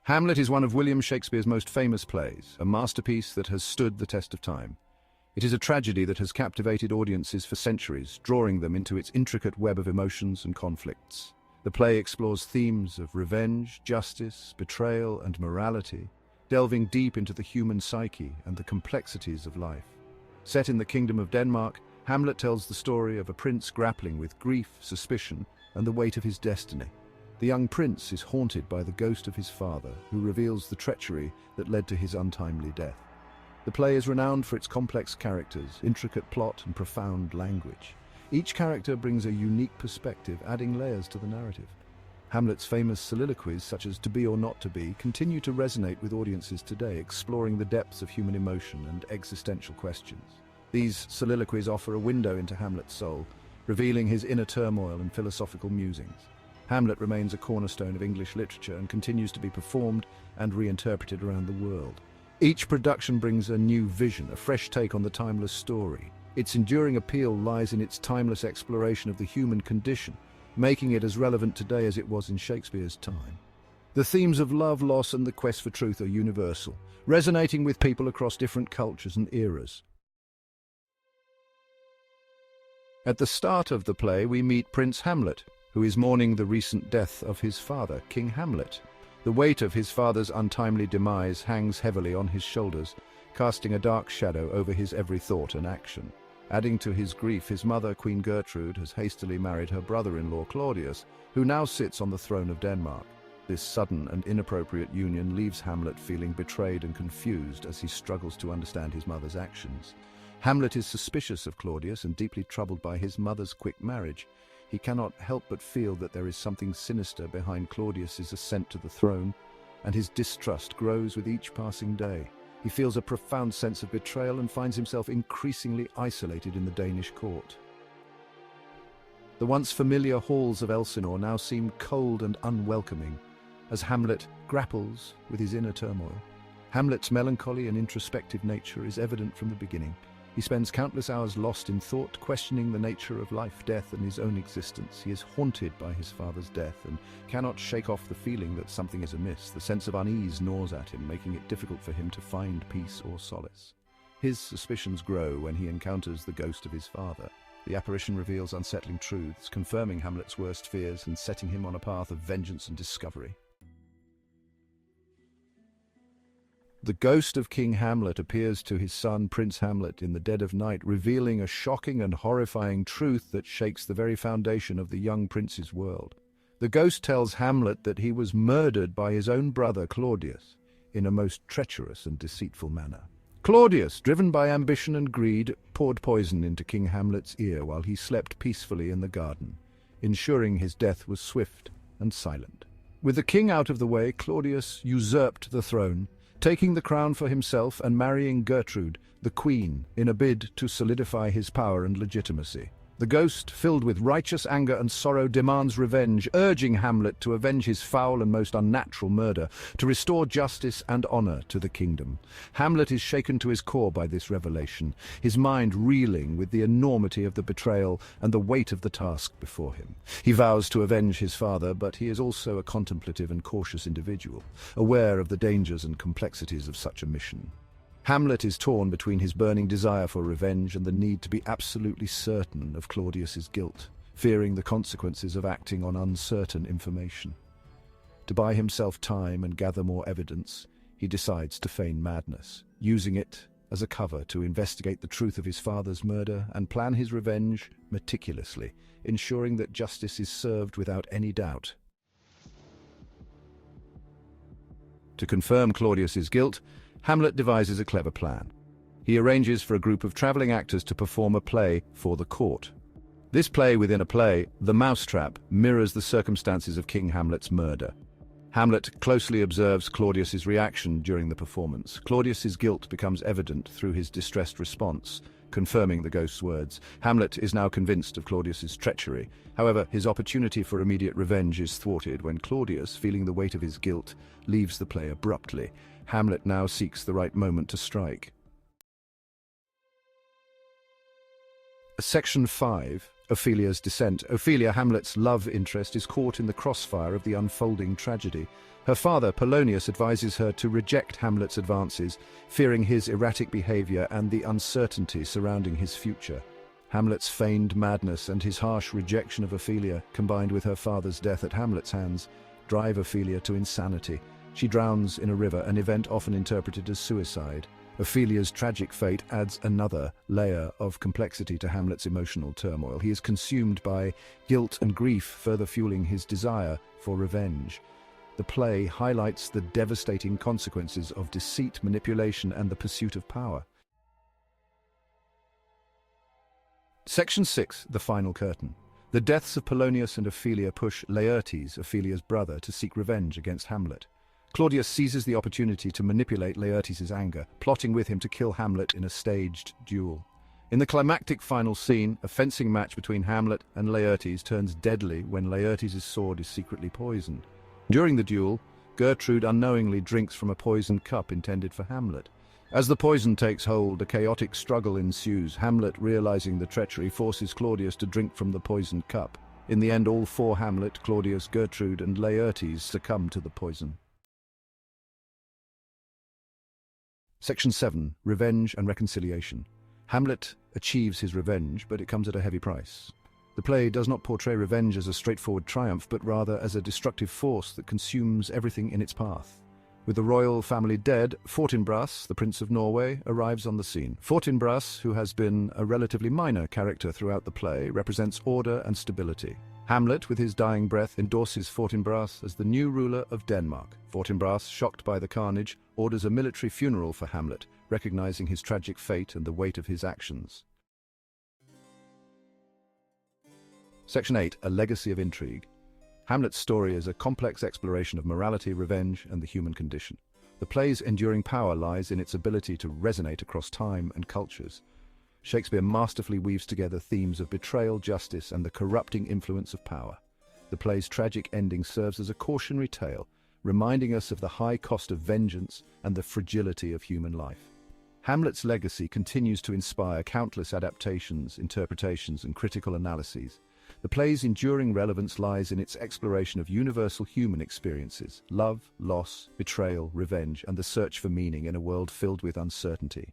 Hamlet is one of William Shakespeare's most famous plays, a masterpiece that has stood the test of time. It is a tragedy that has captivated audiences for centuries, drawing them into its intricate web of emotions and conflicts. The play explores themes of revenge, justice, betrayal, and morality, delving deep into the human psyche and the complexities of life. Set in the Kingdom of Denmark, Hamlet tells the story of a prince grappling with grief, suspicion, and the weight of his destiny. The young prince is haunted by the ghost of his father, who reveals the treachery that led to his untimely death. The play is renowned for its complex characters, intricate plot, and profound language. Each character brings a unique perspective, adding layers to the narrative. Hamlet's famous soliloquies, such as "to be or not to be," continue to resonate with audiences today, exploring the depths of human emotion and existential questions. These soliloquies offer a window into Hamlet's soul, revealing his inner turmoil and philosophical musings. Hamlet remains a cornerstone of English literature and continues to be performed and reinterpreted around the world. Each production brings a new vision, a fresh take on the timeless story. Its enduring appeal lies in its timeless exploration of the human condition, making it as relevant today as it was in Shakespeare's time. The themes of love, loss, and the quest for truth are universal, resonating with people across different cultures and eras. At the start of the play, we meet Prince Hamlet, who is mourning the recent death of his father, King Hamlet. The weight of his father's untimely demise hangs heavily on his shoulders, casting a dark shadow over his every thought and action. Adding to his grief, his mother, Queen Gertrude, has hastily married her brother-in-law Claudius, who now sits on the throne of Denmark. This sudden and inappropriate union leaves Hamlet feeling betrayed and confused as he struggles to understand his mother's actions. Hamlet is suspicious of Claudius and deeply troubled by his mother's quick marriage. He cannot help but feel that there is something sinister behind Claudius's ascent to the throne, and his distrust grows with each passing day. He feels a profound sense of betrayal and finds himself increasingly isolated in the Danish court. The once familiar halls of Elsinore now seem cold and unwelcoming as Hamlet grapples with his inner turmoil. Hamlet's melancholy and introspective nature is evident from the beginning. He spends countless hours lost in thought, questioning the nature of life, death, and his own existence. He is haunted by his father's death and cannot shake off the feeling that something is amiss. The sense of unease gnaws at him, making it difficult for him to find peace or solace. His suspicions grow when he encounters the ghost of his father. The apparition reveals unsettling truths, confirming Hamlet's worst fears and setting him on a path of vengeance and discovery. The ghost of King Hamlet appears to his son Prince Hamlet in the dead of night, revealing a shocking and horrifying truth that shakes the very foundation of the young prince's world. The ghost tells Hamlet that he was murdered by his own brother Claudius in a most treacherous and deceitful manner. Claudius, driven by ambition and greed, poured poison into King Hamlet's ear while he slept peacefully in the garden, ensuring his death was swift and silent. With the king out of the way, Claudius usurped the throne, taking the crown for himself and marrying Gertrude, the queen, in a bid to solidify his power and legitimacy. The ghost, filled with righteous anger and sorrow, demands revenge, urging Hamlet to avenge his foul and most unnatural murder, to restore justice and honor to the kingdom. Hamlet is shaken to his core by this revelation, his mind reeling with the enormity of the betrayal and the weight of the task before him. He vows to avenge his father, but he is also a contemplative and cautious individual, aware of the dangers and complexities of such a mission. Hamlet is torn between his burning desire for revenge and the need to be absolutely certain of Claudius's guilt, fearing the consequences of acting on uncertain information. To buy himself time and gather more evidence, he decides to feign madness, using it as a cover to investigate the truth of his father's murder and plan his revenge meticulously, ensuring that justice is served without any doubt. To confirm Claudius's guilt, Hamlet devises a clever plan. He arranges for a group of traveling actors to perform a play for the court. This play within a play, The Mousetrap, mirrors the circumstances of King Hamlet's murder. Hamlet closely observes Claudius's reaction during the performance. Claudius's guilt becomes evident through his distressed response, confirming the ghost's words. Hamlet is now convinced of Claudius's treachery. However, his opportunity for immediate revenge is thwarted when Claudius, feeling the weight of his guilt, leaves the play abruptly. Hamlet now seeks the right moment to strike. Section 5. Ophelia's descent. Ophelia, Hamlet's love interest, is caught in the crossfire of the unfolding tragedy. Her father, Polonius, advises her to reject Hamlet's advances, fearing his erratic behavior and the uncertainty surrounding his future. Hamlet's feigned madness and his harsh rejection of Ophelia, combined with her father's death at Hamlet's hands, drive Ophelia to insanity. She drowns in a river, an event often interpreted as suicide. Ophelia's tragic fate adds another layer of complexity to Hamlet's emotional turmoil. He is consumed by guilt and grief, further fueling his desire for revenge. The play highlights the devastating consequences of deceit, manipulation, and the pursuit of power. Section 6, the final curtain. The deaths of Polonius and Ophelia push Laertes, Ophelia's brother, to seek revenge against Hamlet. Claudius seizes the opportunity to manipulate Laertes' anger, plotting with him to kill Hamlet in a staged duel. In the climactic final scene, a fencing match between Hamlet and Laertes turns deadly when Laertes' sword is secretly poisoned. During the duel, Gertrude unknowingly drinks from a poisoned cup intended for Hamlet. As the poison takes hold, a chaotic struggle ensues. Hamlet, realizing the treachery, forces Claudius to drink from the poisoned cup. In the end, all four, Hamlet, Claudius, Gertrude, and Laertes, succumb to the poison. Section 7. Revenge and reconciliation. Hamlet achieves his revenge, but it comes at a heavy price. The play does not portray revenge as a straightforward triumph, but rather as a destructive force that consumes everything in its path. With the royal family dead, Fortinbras, the Prince of Norway, arrives on the scene. Fortinbras, who has been a relatively minor character throughout the play, represents order and stability. Hamlet, with his dying breath, endorses Fortinbras as the new ruler of Denmark. Fortinbras, shocked by the carnage, orders a military funeral for Hamlet, recognizing his tragic fate and the weight of his actions. Section 8. A legacy of intrigue. Hamlet's story is a complex exploration of morality, revenge, and the human condition. The play's enduring power lies in its ability to resonate across time and cultures. Shakespeare masterfully weaves together themes of betrayal, justice, and the corrupting influence of power. The play's tragic ending serves as a cautionary tale, reminding us of the high cost of vengeance and the fragility of human life. Hamlet's legacy continues to inspire countless adaptations, interpretations, and critical analyses. The play's enduring relevance lies in its exploration of universal human experiences: love, loss, betrayal, revenge, and the search for meaning in a world filled with uncertainty.